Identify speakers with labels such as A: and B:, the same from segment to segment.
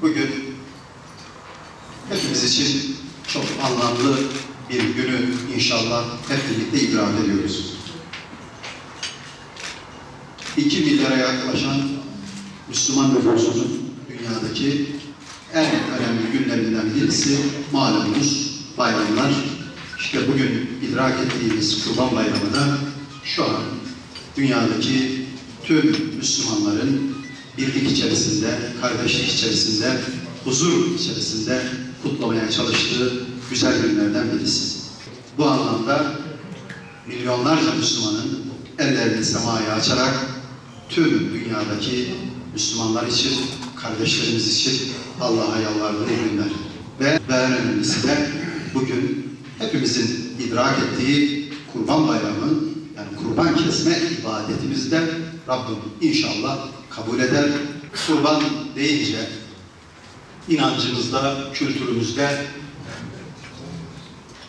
A: Bugün hepimiz için çok anlamlı bir günü inşallah hep birlikte idrak ediyoruz. 2 milyara yaklaşan Müslüman nüfusunun dünyadaki en önemli günlerinden birisi malumunuz bayramlar. İşte bugün idrak ettiğimiz Kurban Bayramı da şu an dünyadaki tüm Müslümanların birlik içerisinde, kardeşlik içerisinde, huzur içerisinde kutlamaya çalıştığı güzel günlerden birisi. Bu anlamda milyonlarca Müslümanın ellerini semaya açarak tüm dünyadaki Müslümanlar için, kardeşlerimiz için Allah'a yalvardığı günler. Ve en önemlisi de bugün hepimizin idrak ettiği Kurban Bayramı, yani kurban kesme ibadetimizde Rabbim inşallah kabul eder. Kurban deyince inancımızda, kültürümüzde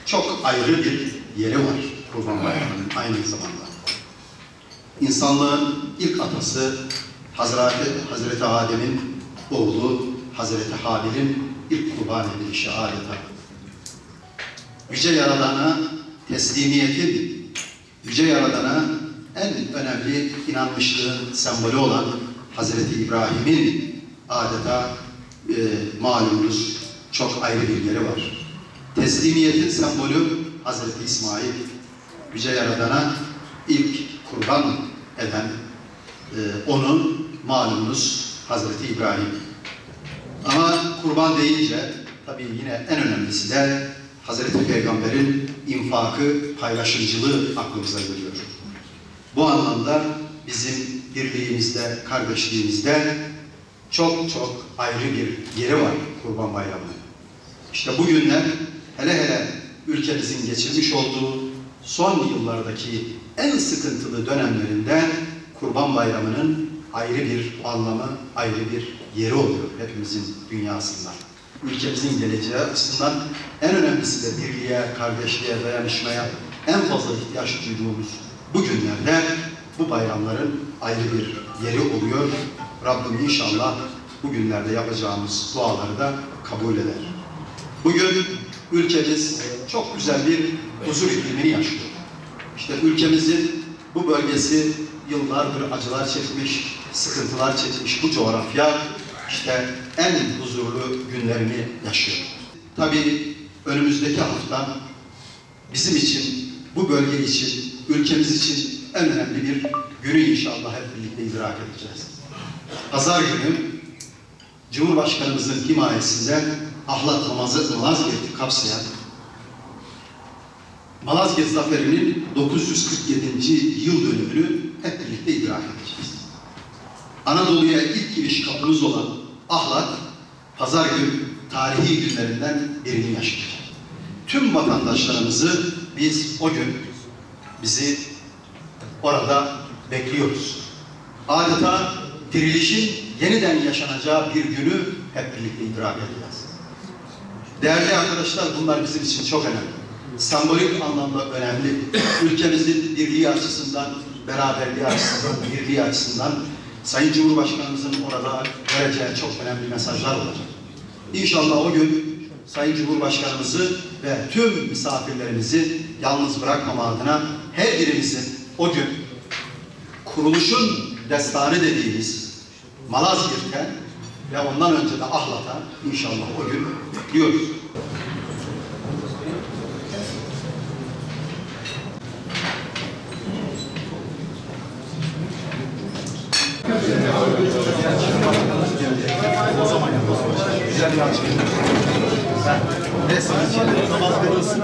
A: çok ayrı bir yeri var Kurban Bayramı'nın aynı zamanda. İnsanlığın ilk atası Hazreti Adem'in oğlu Hazreti Habil'in ilk kurban edilişi adeta. Yüce Yaradan'a teslimiyetin, Yüce Yaradan'a en önemli inanmışlığın sembolü olan Hazreti İbrahim'in adeta malumunuz çok ayrı bir yeri var. Teslimiyetin sembolü Hazreti İsmail, Yüce Yaradan'a ilk kurban eden onun malumunuz Hazreti İbrahim. Ama kurban deyince tabii yine en önemlisi de Hazreti Peygamber'in infakı, paylaşımcılığı aklımıza geliyor. Bu anlamda bizim birliğimizde, kardeşliğimizde çok çok ayrı bir yeri var Kurban Bayramı. İşte bu günler hele ülkemizin geçirmiş olduğu son yıllardaki en sıkıntılı dönemlerinde Kurban Bayramı'nın ayrı bir anlamı, ayrı bir yeri oluyor hepimizin dünyasında. Ülkemizin geleceği açısından en önemlisi de birliğe, kardeşliğe, dayanışmaya en fazla ihtiyaç duyduğumuz bu günlerde bu bayramların ayrı bir yeri oluyor. Rabbim inşallah bu günlerde yapacağımız duaları da kabul eder. Bugün ülkemiz çok güzel bir huzur iklimini yaşıyor. İşte ülkemizin bu bölgesi yıllardır acılar çekmiş, sıkıntılar çekmiş bu coğrafya işte en huzurlu günlerini yaşıyor. Tabii önümüzdeki hafta bizim için, bu bölge için, ülkemiz için en önemli bir günü inşallah hep birlikte idrak edeceğiz. Pazar günü Cumhurbaşkanımızın himayesinde Ahlat Malazgirt'i kapsayan Malazgirt Zaferi'nin 947. yıl dönümünü hep birlikte idrak edeceğiz. Anadolu'ya ilk giriş kapımız olan Ahlat, pazar günü tarihi günlerinden birini yaşayacak. Tüm vatandaşlarımızı biz o gün bizi orada bekliyoruz. Adeta dirilişin yeniden yaşanacağı bir günü hep birlikte idrak edeceğiz. Değerli arkadaşlar, bunlar bizim için çok önemli. Sembolik anlamda önemli. Ülkemizin birliği açısından, beraberliği açısından, birliği açısından Sayın Cumhurbaşkanımızın orada vereceği çok önemli mesajlar olacak. İnşallah o gün Sayın Cumhurbaşkanımızı ve tüm misafirlerimizi yalnız bırakmama adına her birimizin o gün kuruluşun destanı dediğimiz Malazgirt'e ve ondan önce de Ahlat'a inşallah o gün bekliyoruz. O zaman güzel bir açıklama. Resmi için namaz veriyorsun.